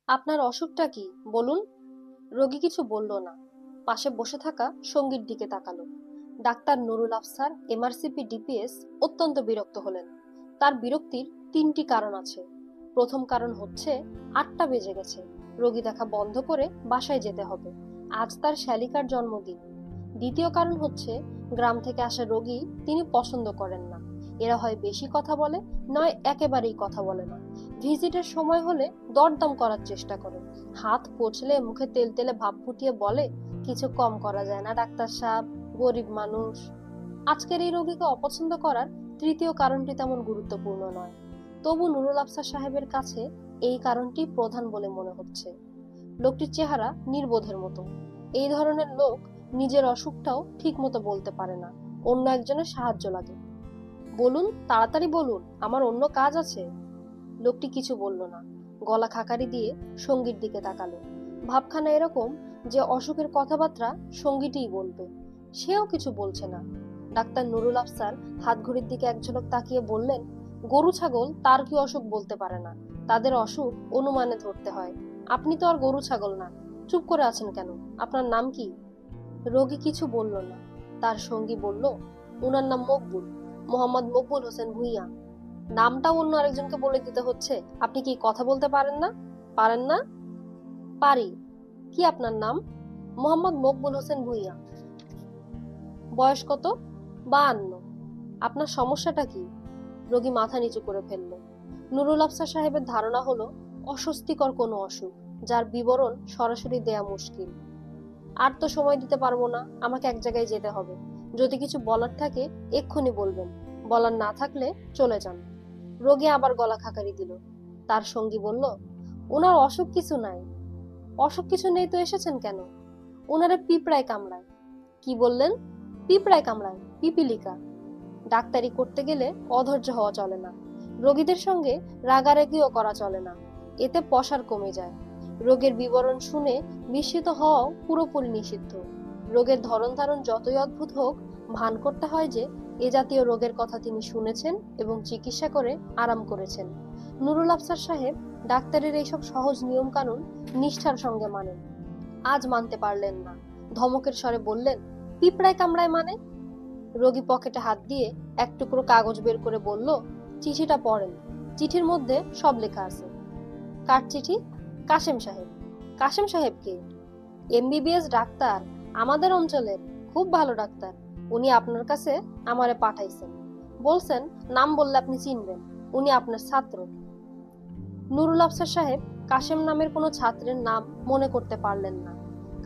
আপনার অসুখটা কি বলুন। রোগী কিছু বলল না। পাশে বসে থাকা সঙ্গীর দিকে তাকালো। Doctor Nurul Afsar MRCP DPS অত্যন্ত বিরক্ত হলেন। তার বিরক্তির তিনটি কারণ আছে। প্রথম কারণ হচ্ছে 8টা বেজে গেছে, রোগী দেখা বন্ধ করে বাসায় যেতে হবে। আজ তার শ্যালিকার জন্মদিন। দ্বিতীয় কারণ হচ্ছে গ্রাম থেকে আসা রোগী তিনি পছন্দ করেন না। এরা হয় বেশি কথা বলে, নয় একেবারেই কথা বলে না। ভিজিটের সময় হলে দরদাম করার চেষ্টা করে, হাত কচলে মুখে তেল তেলে ভাব ফুটিয়ে বলে, কিছু কম করা যায় না ডাক্তার সাহেব, গরিব মানুষ। আজকের এই রোগীকে অপছন্দ করার তৃতীয় কারণটি তেমন গুরুত্বপূর্ণ নয়, তবু নুরুল আফসার সাহেবের কাছে এই কারণটি প্রধান বলে মনে হচ্ছে। লোকটির চেহারা নির্বোধের মতো। এই ধরনের লোক নিজের অসুখটাও ঠিক মতো বলতে পারে না, অন্য একজনের সাহায্য লাগে। বলুন, তাড়াতাড়ি বলুন, আমার অন্য কাজ আছে। লোকটি কিছু বলল না, গলা খাকারি দিয়ে সঙ্গীর দিকে তাকালো। ভাবখানা এরকম যে অসুখের কথাবার্তা সঙ্গীটিই বলবে। সেও কিছু বলছে না। ডাক্তার নুরুল আফসার হাত ঘড়ির দিকে এক ঝলক তাকিয়ে বললেন, গরু ছাগল তার কি অসুখ বলতে পারে না, তাদের অসুখ অনুমানে ধরতে হয়। আপনি তো আর গরু ছাগল না। চুপ করে আছেন কেন? আপনার নাম কি? রোগী কিছু বলল না। তার সঙ্গী বলল, উনার নাম মকবুল, মোহাম্মদ মকবুল হোসেন ভুঁইয়া। নামটা অন্য আরেকজনকে বলে দিতে হচ্ছে। আপনি কি কথা বলতে পারেন না? পারেন না? পারি। কি আপনার নাম? মোহাম্মদ মকবুল হোসেন ভুঁইয়া। বয়স কত? 52। আপনার সমস্যাটা কি? রোগী মাথা নিচু করে ফেলল। নুরুল আফসার সাহেবের ধারণা হলো অস্বস্তিকর কোনো অসুখ, যার বিবরণ সরাসরি দেয়া মুশকিল। আর তো সময় দিতে পারবো না, আমাকে এক জায়গায় যেতে হবে। যদি কিছু বলার থাকে এক্ষুনি বলবেন, বলার না থাকলে চলে যান। রোগী আবার গলা খাকারি দিল। তার সঙ্গী বলল, ওনার অসুখ কিছু নাই। অসুখ কিছু নেই তো এসেছেন কেন? ওনারে পিঁপড়ায় কামড়ায়। কি বললেন? পিঁপড়ায় কামড়ায়, পিপিলিকা। ডাক্তারি করতে গেলে অধৈর্য হওয়া চলে না। রোগীদের সঙ্গে রাগারাগিও করা চলে না, এতে পসার কমে যায়। রোগের বিবরণ শুনে বিস্মিত হওয়াও পুরোপুরি নিষিদ্ধ। রোগের ধরন ধারণ যতই অদ্ভুত হোক, ভান করতে হয় যে এ জাতীয় রোগের কথা তিনি শুনেছেন এবং চিকিৎসা করে আরাম করেছেন। নুরুল আফসার সাহেব ডাক্তারের এইসব সহজ নিয়ম কানুন নিষ্ঠার সঙ্গে মানেন। আজ মানতে পারলেন না। ধমকের স্বরে বললেন, পিঁপড়ায় কামড়ায় মানে? রোগী পকেটে হাত দিয়ে এক টুকরো কাগজ বের করে বলল, চিঠিটা পড়েন। চিঠির মধ্যে সব লেখা আছে। কার চিঠি? কাশেম সাহেব। কাশেম সাহেব কে? এমবিবিএস ডাক্তার, আমাদের অঞ্চলের, খুব ভালো ডাক্তার। উনি আপনার কাছে আমারে পাঠাইছেন। বলছেন নাম বললে আপনি চিনবেন, উনি আপনার ছাত্র। নুরুল আফসার সাহেব কাশেম নামের কোনো ছাত্রের নাম মনে করতে পারলেন না।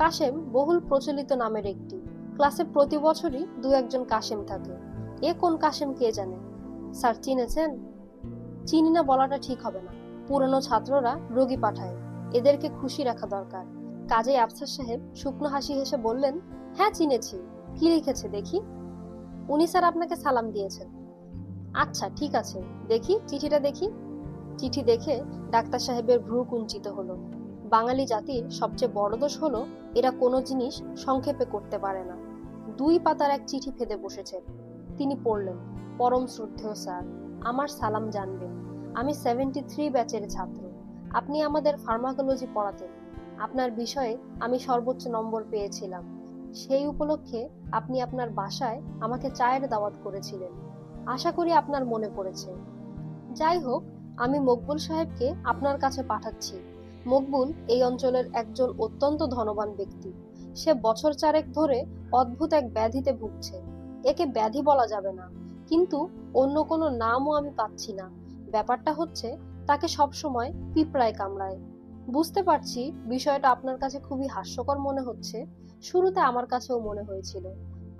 কাশেম বহুল প্রচলিত নামের একটি। ক্লাসে প্রতি বছরই দু একজন কাশেম থাকে। এ কোন কাশেম কে জানে? স্যার চিনেছেন? চিনি না বলাটা ঠিক হবে না। পুরনো ছাত্ররা রোগী পাঠায়, এদেরকে খুশি রাখা দরকার। কাজেই আফসার সাহেব শুকনো হাসি হেসে বললেন, হ্যাঁ চিনেছি। কি লিখেছে দেখি? উনি স্যার আপনাকে সালাম দিয়েছেন। আচ্ছা ঠিক আছে, দেখি চিঠিটা দেখি। চিঠি দেখে ডাক্তার সাহেবের ভ্রু কুঞ্চিত হলো। বাঙালি জাতির সবচেয়ে বড় দোষ হলো এরা কোনো জিনিস সংক্ষেপে করতে পারে না। 2 পাতার এক চিঠি ফেলে বসেছেন। তিনি পড়লেন, পরম শ্রদ্ধেয় স্যার, আমার সালাম জানবেন। আমি 73 ব্যাচের ছাত্র। আপনি আমাদের ফার্মাকোলজি পড়াতেন। আপনার বিষয়ে আমি সর্বোচ্চ নম্বর পেয়েছিলাম। সেই উপলক্ষে আপনি আপনার বাসায় আমাকে চায়ের দাওয়াত করেছিলেন। আশা করি আপনার মনে পড়েছে। যাই হোক, আমি মকবুল সাহেবকে আপনার কাছে পাঠাচ্ছি। মকবুল এই অঞ্চলের একজন অত্যন্ত ধনবান ব্যক্তি। সে বছর 4 ধরে অদ্ভুত এক ব্যাধিতে ভুগছে। একে ব্যাধি বলা যাবে না, কিন্তু অন্য কোনো নামও আমি পাচ্ছি না। ব্যাপারটা হচ্ছে তাকে সবসময় পিঁপড়ায় কামড়ায়। বুঝতে পারছি বিষয়টা আপনার কাছে খুবই হাস্যকর মনে হচ্ছে। শুরুতে আমার কাছেও মনে হয়েছিল।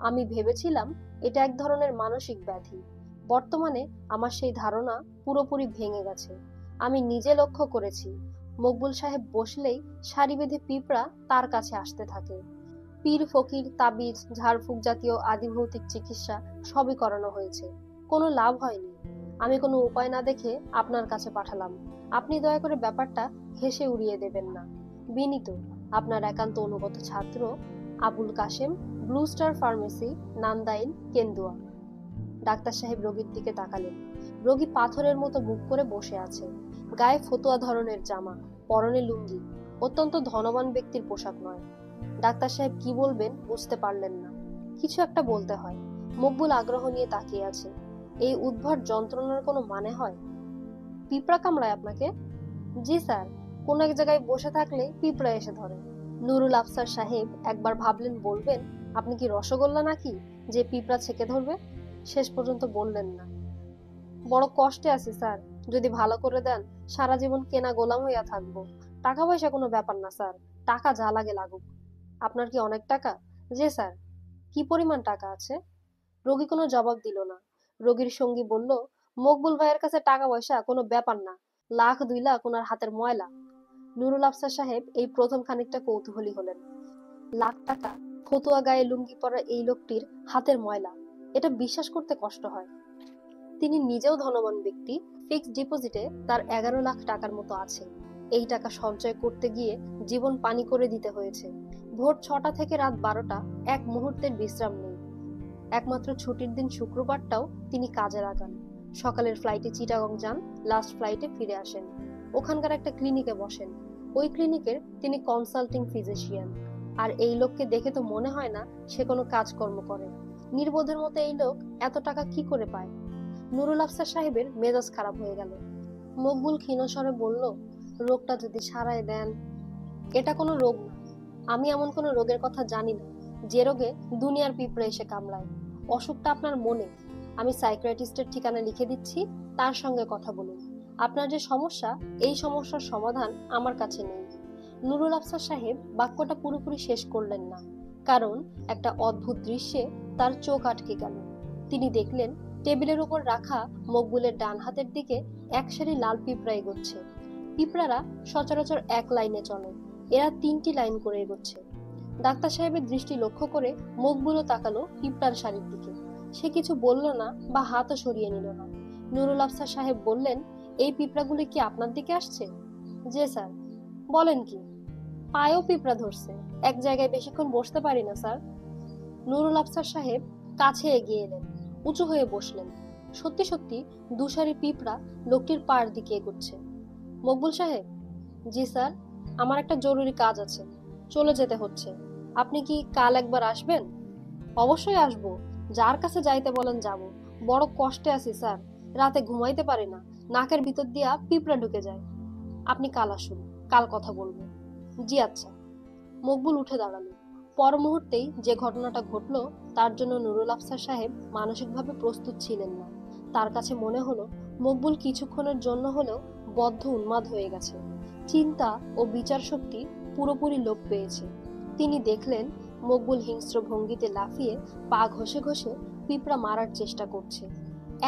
আমি ভেবেছিলাম এটা এক ধরনের মানসিক ব্যাধি। বর্তমানে আমার সেই ধারণা পুরোপুরি ভেঙে গেছে। আমি নিজে লক্ষ্য করেছি, মকবুল সাহেব বসলেই সারি বেঁধে পিঁপড়া তার কাছে আসতে থাকে। পীর ফকির, তাবিজ, ঝাড়ফুঁক জাতীয় আদিভৌতিক চিকিৎসা সবই করানো হয়েছে, কোনো লাভ হয়নি। আমি কোনো উপায় না দেখে আপনার কাছে পাঠালাম। আপনি দয়া করে ব্যাপারটা হেসে উড়িয়ে দেবেন না। বিনীত, আপনার একান্ত অনুগত ছাত্র, Abul Kashem, blue star pharmacy, Nandail, Kendua. Doctor সাহেব রোগীর দিকে তাকালেন। রোগী পাথরের মতো মুখ করে বসে আছে। গায়ে ফতুয়া ধরনের জামা, পরনে লুঙ্গি, অত্যন্ত ধনবান ব্যক্তির পোশাক নয়। ডাক্তার সাহেব কি বলবেন বুঝতে পারলেন না। কিছু একটা বলতে হয়। মকবুল আগ্রহ নিয়ে তাকিয়ে আছে। এই উদ্ভট যন্ত্রণার কোনো মানে হয়? পিঁপড়া কামড়ায় আপনাকে? জি স্যার, কোন এক জায়গায় বসে থাকলে পিঁপড়া এসে ধরে। নুরুল আফসার সাহেব একবার ভাবলেন বলবেন, আপনি কি রসগোল্লা নাকি যে পিঁপড়া ছেকে ধরবে? শেষ পর্যন্ত বললেন না। বড় কষ্টে আছি স্যার, যদি ভালো করে দেন সারা জীবন কেনা গোলাম হইয়া থাকবো। টাকা পয়সা কোনো ব্যাপার না স্যার, টাকা যা লাগে লাগুক। আপনার কি অনেক টাকা? জি স্যার। কি পরিমাণ টাকা আছে? রোগী কোনো জবাব দিল না। রোগীর সঙ্গী বলল, মকবুল ভাইয়ের কাছে টাকা পয়সা কোনো ব্যাপার না, 1,00,000-2,00,000 ওনার হাতের ময়লা। নুরুল আফসার সাহেব এই প্রথম খানিকটা কৌতূহলী হলেন। লাখ টাকা, ফতুয়া গায়ে লুঙ্গি পরা এই লোকটির হাতের ময়লা, এটা বিশ্বাস করতে কষ্ট হয়। তিনি নিজেও ধনবান ব্যক্তি। ফিক্সড ডিপোজিটে তার 11 লাখ টাকার মতো আছে। এই টাকা সঞ্চয় করতে গিয়ে জীবন পানি করে দিতে হয়েছে। ভোর 6টা থেকে রাত 12টা, এক মুহূর্তের বিশ্রাম নেই। একমাত্র ছুটির দিন শুক্রবারটাও তিনি কাজে লাগান। সকালের ফ্লাইটে চিটাগং যান, লাস্ট ফ্লাইটে ফিরে আসেন। ওখানকার একটা ক্লিনিকে বসেন। ওই ক্লিনিকের তিনি কনসাল্টিং ফিজিশিয়ান। আর এই লোককে দেখে তো মনে হয় না সে কোনো কাজকর্ম করে। নির্বোধের মতো এই লোক এত টাকা কি করে পায়? নুরুল আফসার সাহেবের মেজাজ খারাপ হয়ে গেল। মকবুল ক্ষীণস্বরে বলল, রোগটা যদি সারায় দেন। এটা কোনো রোগ না। আমি এমন কোনো রোগের কথা জানি না যে রোগে দুনিয়ার পিঁপড়ে এসে কামড়ায়। অসুখটা আপনার মনে। আমি সাইকিয়াট্রিস্টের ঠিকানা লিখে দিচ্ছি, তার সঙ্গে কথা বলুন। আপনার যে সমস্যা, এই সমস্যার সমাধান আমার কাছে নেই। নুরুল আফসার সাহেব বাক্যটা পুরোপুরি শেষ করলেন না, কারণ একটা অদ্ভুত দৃশ্যে তার চোখ আটকে গেল। তিনি দেখলেন টেবিলের উপর রাখা মকবুলের ডান হাতের দিকে এক সারি লাল পিঁপড়া এগোচ্ছে। পিঁপড়ারা সচরাচর এক লাইনে চলে, এরা 3টি লাইন করে এগোচ্ছে। ডাক্তার সাহেবের দৃষ্টি লক্ষ্য করে মকবুলও তাকালো পিঁপড়ার সারির দিকে। সে কিছু বলল না বা হাতও সরিয়ে নিল না। নুরুল আফসার সাহেব বললেন, এই পিঁপড়াগুলি কি আপনার দিকে আসছে? জি স্যার। বলেন কি? পায়েও পিঁপড়া ধরছে, এক জায়গায় বেশিক্ষণ বসতে পারি না স্যার। নুরুল আফসার সাহেব কাছে এগিয়ে এলেন, উঁচু হয়ে বসলেন। সত্যি সত্যি দুসারি পিঁপড়া লোকটির পায়ের দিকে এগোচ্ছে। মকবুল সাহেব? জি স্যার। আমার একটা জরুরি কাজ আছে, চলে যেতে হচ্ছে। আপনি কি কাল একবার আসবেন? অবশ্যই আসবো, যার কাছে যাইতে বলেন যাব। বড় কষ্টে আছি স্যার, রাতে ঘুমাইতে পারি না, নাকের ভিতর দিয়া পিঁপড়া ঢুকে যায়। আপনি কাল আসুন, কাল কথা বলবো। জি আচ্ছা। মকবুল উঠে দাঁড়ালো। পর মুহূর্তেই যে ঘটনাটা ঘটলো তার জন্য নুরুল আফসার সাহেব মানসিকভাবে প্রস্তুত ছিলেন না। তার কাছে মনে হলো মকবুল কিছুক্ষণের জন্য হলেও বদ্ধ উন্মাদ হয়ে গেছে। চিন্তা ও বিচার শক্তি পুরোপুরি লোপ পেয়েছে। তিনি দেখলেন মকবুল হিংস্র ভঙ্গিতে লাফিয়ে পা ঘষে ঘষে পিঁপড়া মারার চেষ্টা করছে।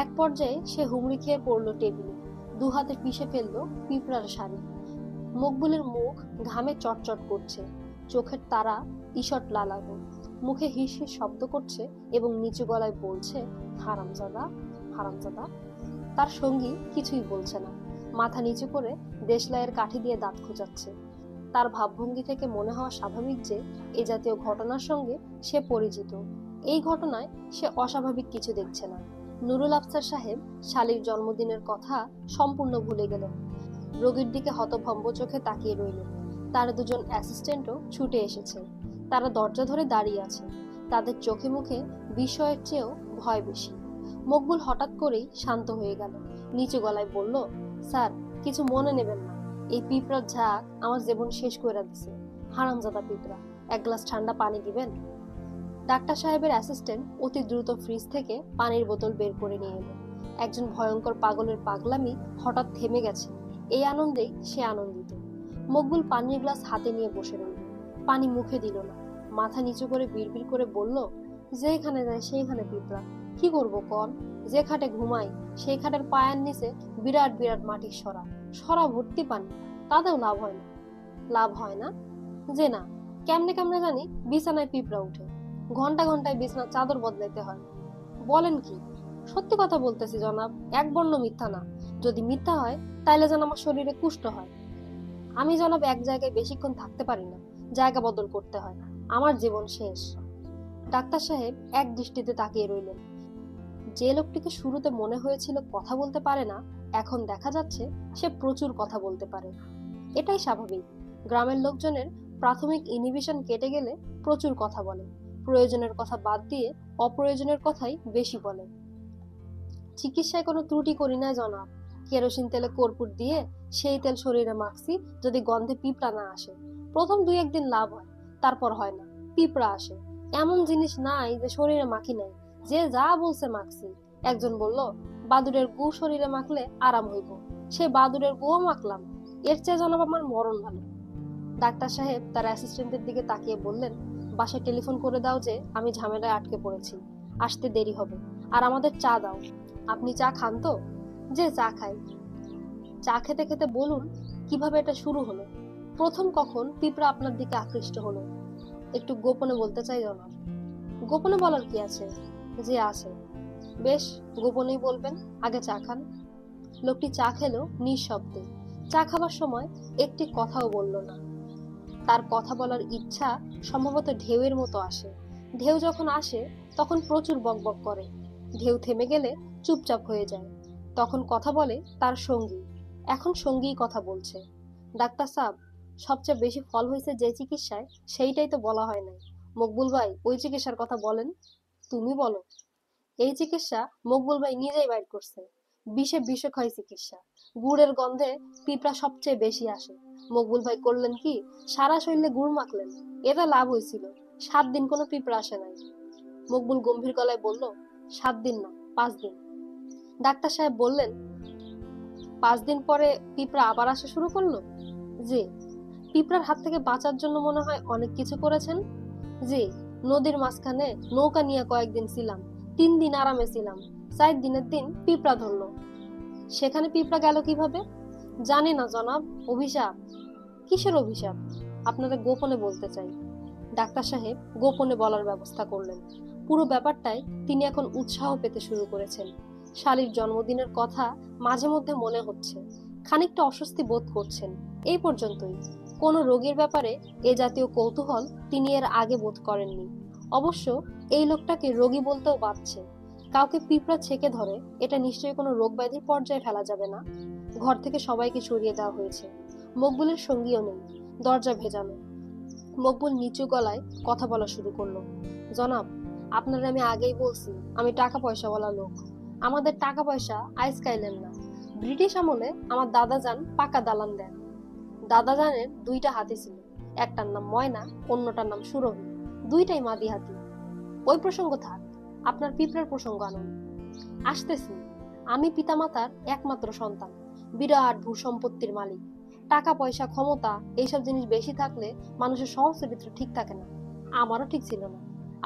এক পর্যায়ে সে হুমড়ি খেয়ে পড়ল টেবিলে, দুহাতে পিষে ফেললো পিঁপড়ার শাড়ি। মকবুলের মুখ ঘামে চটচট করছে, চোখের তারা ঈষৎ লালানো, মুখে হিস হিস শব্দ করছে এবং নিচু গলায় বলছে, হারামজাদা, হারামজাদা। তার সঙ্গী কিছুই বলছে না, মাথা নিচু করে দেশলাইয়ের কাঠি দিয়ে দাঁত খোঁচাচ্ছে। তার ভাবভঙ্গি থেকে মনে হওয়া স্বাভাবিক যে এ জাতীয় ঘটনার সঙ্গে সে পরিচিত। এই ঘটনায় সে অস্বাভাবিক কিছু দেখছে না। নুরুল আফসার সাহেব শালীর জন্মদিনের কথা সম্পূর্ণ ভুলে গেলেন। রোগীর দিকে হতভম্ব চোখে তাকিয়ে রইলেন। তার দুজন অ্যাসিস্ট্যান্টও ছুটে এসেছে। তারা দরজা ধরে দাঁড়িয়ে আছে। তাদের চোখে মুখে বিস্ময়ের চেয়েও ভয় বেশি। মকবুল হঠাৎ করেই শান্ত হয়ে গেল। নিচু গলায় বলল, স্যার, কিছু মনে নেবেন না। এই পিঁপড়ার ঝাঁক আমার জীবন শেষ করে দিছে। হারামজাদা পিঁপড়া, এক গ্লাস ঠান্ডা পানি দিবেন? ডাক্তার সাহেবের অ্যাসিস্ট্যান্ট অতি দ্রুত ফ্রিজ থেকে পানির বোতল বের করে নিয়ে এলো। একজন ভয়ঙ্কর পাগলের পাগলামি হঠাৎ থেমে গেছে, এই আনন্দেই সে আনন্দিত। মকবুল পানির গ্লাস হাতে নিয়ে বসে রইল। পানি মুখে দিল না, মাথা নিচু করে বিড়বিড় করে বলল, যেখানে যায় সেইখানে পিঁপড়া, কি করবো কন? যে খাটে ঘুমাই সেই খাটের পায়ের নিচে বিরাট বিরাট মাটির সরা, সরা ভর্তি পানি, তাতেও লাভ হয় না। লাভ হয় না? যে না, কেমনে কেমনে জানি বিছানায় পিঁপড়া উঠে, ঘন্টা ঘন্টায় বিছানার চাদর বদলাইতে হয়। বলেন কি? সত্যি কথা বলতেছি জনাব, এক বর্ণ মিথ্যা না। যদি মিথ্যা হয় তাইলে যেন আমার শরীরে কুষ্ঠ হয়। আমি জনাব এক জায়গায় বেশিক্ষণ থাকতে পারি না, জায়গা বদল করতে হয়, আমার জীবন শেষ। ডাক্তার সাহেব এক দৃষ্টিতে তাকিয়ে রইলেন। যে লোকটিকে শুরুতে মনে হয়েছিল কথা বলতে পারে না, এখন দেখা যাচ্ছে সে প্রচুর কথা বলতে পারে। এটাই স্বাভাবিক। গ্রামের লোকজনের প্রাথমিক ইনহিবিশন কেটে গেলে প্রচুর কথা বলে, প্রয়োজনের কথা বাদ দিয়ে অপ্রয়োজনের কথাই বেশি বলে। চিকিৎসায় কোনো ত্রুটি করি না জনাব। কেরোসিন তেলে কর্পূর দিয়ে সেই তেল শরীরে মাখছি, যদি গন্ধে পিঁপড়া না আসে। প্রথম 2-1 দিন লাভ হয়, তারপর হয় না, পিঁপড়া আসে। এমন জিনিস নাই যে শরীরে মাখি নাই, যে যা বলছে মাখছি। একজন বলল বাদুড়ের গু শরীরে মাখলে আরাম হইব, সে বাদুড়ের গুও মাখলাম, এর চেয়ে জনাব আমার মরণ ভালো। ডাক্তার সাহেব তার অ্যাসিস্ট্যান্টের দিকে তাকিয়ে বললেন, বাসায় টেলিফোন করে দাও যে আমি ঝামেলায় আটকে পড়েছি, আসতে দেরি হবে। আর আমাদের চা দাও। আপনি চা খান তো? যে চা খাই। চা খেতে খেতে বলুন কিভাবে এটা শুরু হলো, প্রথম কখন পিঁপড়া আপনার দিকে আকৃষ্ট হলো? একটু গোপনে বলতে চাই জনাব। গোপনে বলার কি আছে? যে আছে। বেশ, গোপনেই বলবেন, আগে চা খান। লোকটি চা খেলো নিঃশব্দে। চা খাবার সময় একটি কথাও বলল না। তার কথা বলার ইচ্ছা সম্ভবত ঢেউয়ের মতো আসে। ঢেউ যখন আসে তখন প্রচুর বকবক করে, ঢেউ থেমে গেলে চুপচাপ হয়ে যায়। তখন কথা বলে তার সঙ্গী। এখন সঙ্গীই কথা বলছে। ডাক্তার সাহেব, সবচেয়ে বেশি ফল হয়েছে যে চিকিৎসায়, সেইটাই তো বলা হয় নাই। মকবুল ভাই ওই চিকিৎসার কথা বলেন। তুমি বলো। এই চিকিৎসা মকবুল ভাই নিজেই বাইর করছে। বিষে বিষক্ষয় চিকিৎসা। গুড়ের গন্ধে পিঁপড়া সবচেয়ে বেশি আসে। মকবুল ভাই করলেন কি, সারা শরীরে গুড় মাখলেন, এটা লাভ হয়েছিল। 7 দিন কোনো পিঁপড়া আসে নাই। মকবুল গম্ভীর গলায় বলল, 7 দিন না, 5 দিন। ডাক্তার সাহেব বললেন, 5 দিন পরে পিঁপড়া আবার আসা শুরু করলো? জি। পিঁপড়ার হাত থেকে বাঁচার জন্য মনে হয় অনেক কিছু করেছেন? জি। নদীর মাঝখানে নৌকা নিয়ে কয়েকদিন ছিলাম, 3 দিন আরামে ছিলাম, 4 দিনের দিন পিঁপড়া ধরলো। সেখানে পিঁপড়া গেল কিভাবে? জানি না জনাব, অভিশাপ। কিসের অভিশাপ? আপনাদের গোপনে বলতে চাই। ডাক্তার সাহেব গোপনে বলার ব্যবস্থা করলেন। পুরো ব্যাপারটায় তিনি এখন উৎসাহ পেতে শুরু করেছেন। শালীর জন্মদিনের কথা মাঝে মধ্যে মনে হচ্ছে, খানিকটা অস্বস্তি বোধ করছেন। এই পর্যন্তই। কোনো রোগীর ব্যাপারে এ জাতীয় কৌতূহল তিনি এর আগে বোধ করেননি। অবশ্য এই লোকটাকে রোগী বলতেও বাধছে। কাউকে পিঁপড়া ছেকে ধরে, এটা নিশ্চয়ই কোনো রোগ ব্যাধির পর্যায়ে ফেলা যাবে না। ঘর থেকে সবাইকে সরিয়ে দেওয়া হয়েছে। মকবুলের সঙ্গীও নেই, দরজা ভেজানো। মকবুল নিচু গলায় কথা বলা শুরু করলো, জনাব, আপনারা আমি আগেই বলছি আমি টাকা পয়সাওয়ালা লোক। আমাদের টাকা পয়সা আইসকাইলেন না। ব্রিটিশ আমলে আমার দাদা যান পাকা দালান দেন। দাদা জানের 2টা হাতি ছিল, একটার নাম ময়না, অন্যটার নাম সুরভি। 2টাই মাদি হাতি। ওই প্রসঙ্গ থাক, আপনার পিঁপড়ার প্রসঙ্গ আনুন। আসতেছি। আমি পিতামাতার একমাত্র সন্তান, বিরাট ভূ সম্পত্তির মালিক। টাকা পয়সা ক্ষমতা এইসব জিনিস বেশি থাকলে মানুষের সহজ চরিত্র ঠিক থাকে না। আমারও ঠিক ছিল না।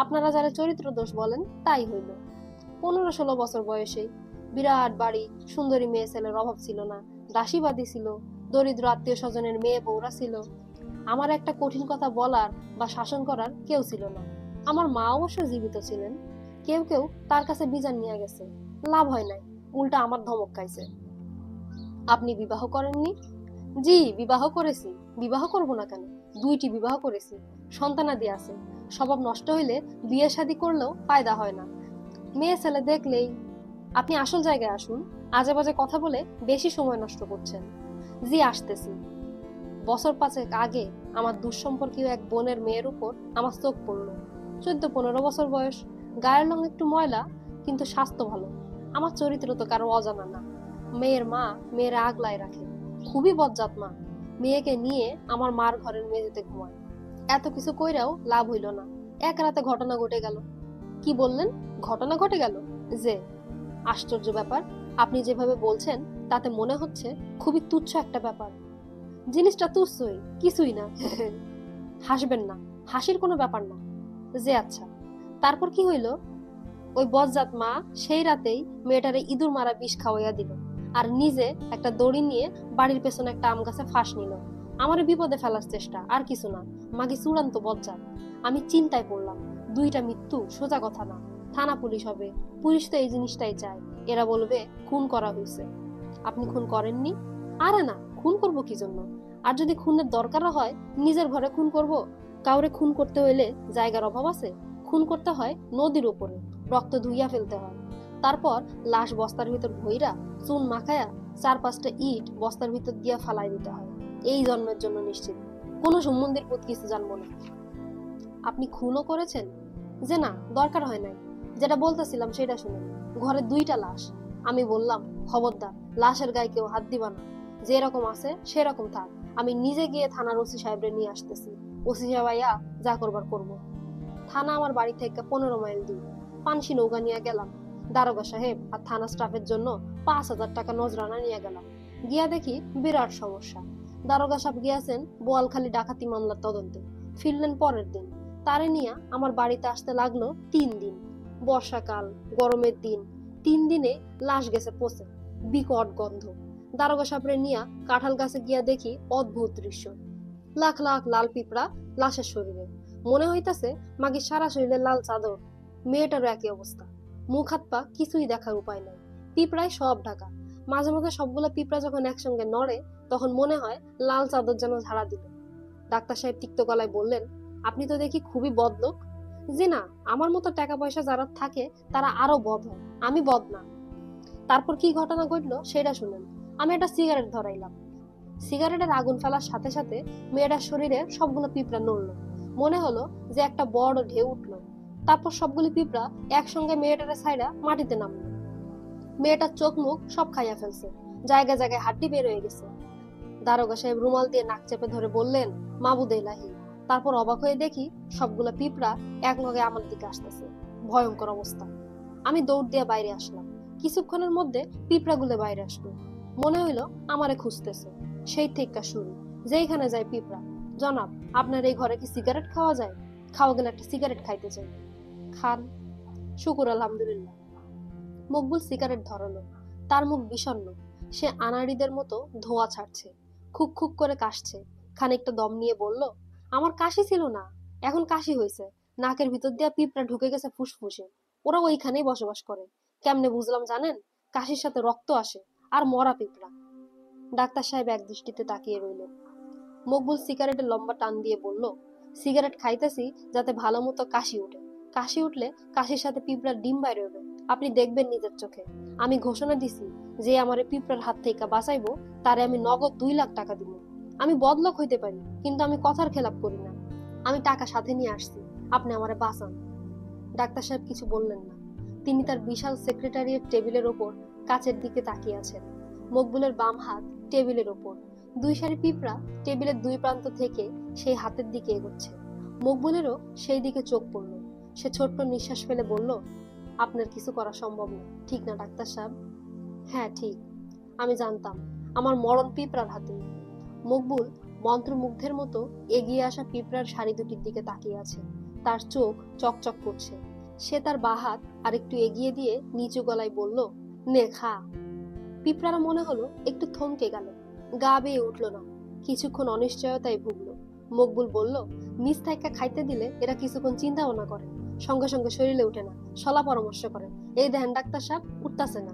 আপনারা যারা চরিত্র দোষ বলেন তাই হইল। 15-16 বছর বয়সেই বিরাট বাড়ি, সুন্দরী মেয়ে ছেলের অভাব ছিল না, দাসীবাদী ছিল, দরিদ্র আত্মীয় স্বজনের মেয়ে বউরা ছিল। আমার একটা কঠিন কথা বলার বা শাসন করার কেউ ছিল না। আমার মা অবশ্য জীবিত ছিলেন। কেউ কেউ তার কাছে বিজান নিয়ে গেছে, লাভ হয় নাই, উল্টা আমার ধমক খাইছে। আপনি বিবাহ করেননি? জি, বিবাহ করেছি। বিবাহ করব না কেন? 2টি বিবাহ করেছি, সন্তানাদি আছে। স্বভাব নষ্ট হইলে বিয়ে শাদী করলেও ফায়দা হয় না। মেয়ে ছেলে দেখলেই। আপনি আসল জায়গায় আসুন, আজে বাজে কথা বলে বেশি সময় নষ্ট করছেন। জি, আসতেছি। বছর 5 আগে আমার দুঃসম্পর্কীয় এক বোনের মেয়ের উপর আমার চোখ পড়লো। 14-15 বছর বয়স, গায়ের রং একটু ময়লা, কিন্তু স্বাস্থ্য ভালো। আমার চরিত্র তো কারো অজানা না। মেয়ের মা মেয়েরা আগলায় রাখে, খুবই বজ্জাত মা। মেয়েকে নিয়ে আমার মার ঘরের মেঝেতে ঘুমায়। এত কিছু কইরাও লাভ হইল না। এক রাতে ঘটনা ঘটে গেল। কি বললেন? ঘটনা ঘটে গেল? যে, আশ্চর্য ব্যাপার। আপনি যেভাবে বলছেন তাতে মনে হচ্ছে খুবই তুচ্ছ একটা ব্যাপার। জিনিসটা তুচ্ছই, কিছুই না। হাসবেন না, হাসির কোনো ব্যাপার না। যে আচ্ছা, তারপর কি হইল? ওই বজ্জাত মা সেই রাতেই মেয়েটারে ইঁদুর মারা বিষ খাওয়াইয়া দিল, আর নিজে একটা দড়ি নিয়ে বাড়ির পেছনে একটা আম গাছে ফাঁস নিল। আমারে বিপদে ফেলার চেষ্টা, আর কিছু না। মাগি চূড়ান্ত বজ্জাত। আমি চিন্তায় পড়লাম। 2টা মৃত্যু সোজা কথা না। থানা পুলিশ হবে, পুলিশ তো এই জিনিসটাই চায়। এরা বলবে খুন করা হয়েছে। আপনি খুন করেননি? আরে না, খুন করব কি জন্য? আর যদি খুনের দরকারও হয়, নিজের ঘরে খুন করব? কাউরে খুন করতে হইলে জায়গার অভাব আছে? খুন করতে হয় নদীর উপরে, রক্ত ধুইয়া ফেলতে হয়, তারপর লাশ বস্তার ভিতর ভইরা চুন মাখায়া 4-5টা ইট বস্তার ভিতর দিয়া ফালাই দিতে হয়, এই জন্মের জন্য নিশ্চিত। কোনো সম্বন্ধের পুত কিছু জানবো না। আপনি খুনও করেছেন? যে না, দরকার হয় নাই। যেটা বলতেছিলাম সেটা শুনুন। ঘরে 2টা লাশ। আমি বললাম, খবরদার লাশের গায়ে কেউ হাত দিবা না, যেরকম আছে সেরকম থাক। আমি নিজে গিয়ে থানার ওসি সাহেবরে নিয়ে আসতেছি। ওসি সাহেব আইয়া যা করবার করবো। থানা আমার বাড়ি থেকে 15 মাইল দূর। পানসি নৌকা নিয়ে গেলাম। দারোগা সাহেব আর থানা স্টাফের জন্য 5,000 টাকা নজরানা নিয়ে গেলাম। গিয়া দেখি বিরাট সমস্যা। দারোগা সাহেব গিয়াছেন বোয়ালখালী ডাকাতি মামলার তদন্তে, ফিরলেন পরের দিন। তারে নিয়ে আমার বাড়িতে আসতে লাগলো 3 দিন। বর্ষাকাল, গরমের দিন, 3 দিনে লাশ গেছে পচে, বিকট গন্ধ। দারোগা সাহেবরে নিয়ে কাঁঠাল গাছে গিয়া দেখি অদ্ভুত দৃশ্য। লাখ লাখ লাল পিঁপড়া লাশের শরীরে। মনে হইতাছে মাগি সারা শরীরে লাল চাদর। মেয়েটারও একই অবস্থা। মুখ হাত পা কিছুই দেখার উপায় নাই, পিঁপড়ায় সব ঢাকা। মাঝে মাঝে সবগুলা পিঁপড়া যখন একসঙ্গে নড়ে তখন মনে হয় লাল চাদর যেন ঝাড়া দিল। ডাক্তার সাহেব তিক্ত গলায় বললেন, আপনি তো দেখি খুবই বদলোক। যে না, আমার মতো টাকা পয়সা যারা থাকে তারা আরো বদ হয়, আমি বদ না। তারপর কি ঘটনা ঘটলো সেটা শুনেন। আমি একটা সিগারেট ধরাইলাম। সিগারেটের আগুন ফেলার সাথে সাথে মেয়েটার শরীরে সবগুলো পিঁপড়া নড়লো। মনে হলো যে একটা বড় ঢেউ উঠলো। তারপর সবগুলি পিঁপড়া একসঙ্গে মেয়েটারে ছাইড়া মাটিতে নামলো। মেয়েটার চোখ মুখ সব খাইয়া ফেলছে, জায়গায় জায়গায় হাড্ডি বের হয়ে গেছে। দারোগা সাহেব রুমাল দিয়ে নাক চেপে ধরে বললেন, মাবুদ এলাহি। তারপর অবাক হয়ে দেখি সবগুলা পিঁপড়া এক লগে আমার দিকে আসতেছে। ভয়ঙ্কর অবস্থা। আমি দৌড় দিয়ে বাইরে আসলাম। কিছুক্ষণের মধ্যে পিঁপড়াগুলো বাইরে আসলো। মনে হইলো আমারে খুঁজতেছে। সেই থেকে শুরু, যেইখানে যায় পিঁপড়া। জনাব, আপনার এই ঘরে কি সিগারেট খাওয়া যায়? খাওয়া গেলে একটা সিগারেট খাইতে চাই। খান। শুকুর আলহামদুলিল্লাহ। মকবুল সিগারেট ধরালো। তার মুখ বিষণ্ণ। সে আনাড়িদের মতো ধোঁয়া ছাড়ছে, খুক খুক করে কাশছে। খানিকটা দম নিয়ে বলল, আমার কাশি ছিল না, এখন কাশি হয়েছে। নাকের ভিতর দিয়ে পিঁপড়া ঢুকে গেছে ফুসফুসে। ওরা ওইখানেই বসবাস করে। কেমনে বুঝলাম জানেন? কাশির সাথে রক্ত আসে, আর মরা পিঁপড়া। ডাক্তার সাহেব এক দৃষ্টিতে তাকিয়ে রইলেন। মকবুল সিগারেটের লম্বা টান দিয়ে বলল, সিগারেট খাইতেছি যাতে ভালো মতো কাশি উঠে। কাশি উঠলে কাশির সাথে পিঁপড়ার ডিম বাইরে হবে। আপনি দেখবেন নিজের চোখে। আমি ঘোষণা দিছি, যে আমার পিঁপড়ার হাত থেকে বাঁচাইবো তারে আমি নগদ 2 লাখ টাকা দিব। আমি বদলোক হইতে পারি, কিন্তু আমি কথার খেলাপ করি না। আমি টাকা সাথে নিয়ে আসছি, আপনি আমারে বাঁচান। ডাক্তার সাহেব কিছু বললেন না। তিনি তার বিশাল সেক্রেটারিয়েট টেবিলের ওপর কাচের দিকে তাকিয়ে আছেন। মকবুলের বাম হাত টেবিলের ওপর। 2 সারি পিঁপড়া টেবিলের 2 প্রান্ত থেকে সেই হাতের দিকে এগোচ্ছে। মকবুলেরও সেই দিকে চোখ পড়ল। সে ছোট্ট নিঃশ্বাস ফেলে বলল, আপনার কিছু করা সম্ভব না, ঠিক না ডাক্তার সাহেব? হ্যাঁ ঠিক। আমি জানতাম আমার মরণ পিঁপড়ার হাতে। মকবুল মন্ত্রমুগ্ধের মতো এগিয়ে আসা পিঁপড়ার সারি দুটির দিকে তাকিয়ে আছে। তার চোখ চকচক করছে। সে তার বাঁ হাত আরেকটু এগিয়ে দিয়ে নিচু গলায় বলল, নে খা। পিঁপড়ারা মনে হলো একটু থমকে গেল, গা বেয়ে উঠল না, কিছুক্ষণ অনিশ্চয়তায় ভুগলো। মকবুল বলল, নিজ থাইকা খাইতে দিলে এরা কিছুক্ষণ চিন্তা ভাবনা করে, সঙ্গে সঙ্গে শরীরে উঠে না, সলা পরামর্শ করে। এই দেখেন ডাক্তার সাহেব, উঠতাছে না।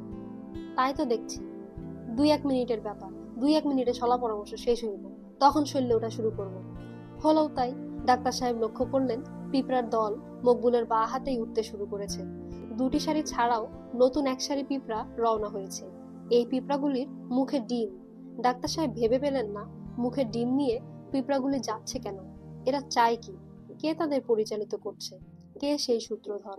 তাই তো দেখছি। 2-1 মিনিটের ব্যাপার। 2-1 মিনিটে সলা পরামর্শ শেষ হইব, তখন শরীরে ওঠা শুরু করবো। হলেও তাই। ডাক্তার সাহেব লক্ষ্য করলেন পিঁপড়ার দল মকবুলের বাঁ হাতেই উঠতে শুরু করেছে। 2টি সারি ছাড়াও নতুন 1 সারি পিঁপড়া রওনা হয়েছে। এই পিঁপড়াগুলির মুখে ডিম। ডাক্তার সাহেব ভেবে পেলেন না মুখে ডিম নিয়ে পিঁপড়াগুলি যাচ্ছে কেন, এরা চায় কি, কে তাদের পরিচালিত করছে, কে সেই সূত্রধর।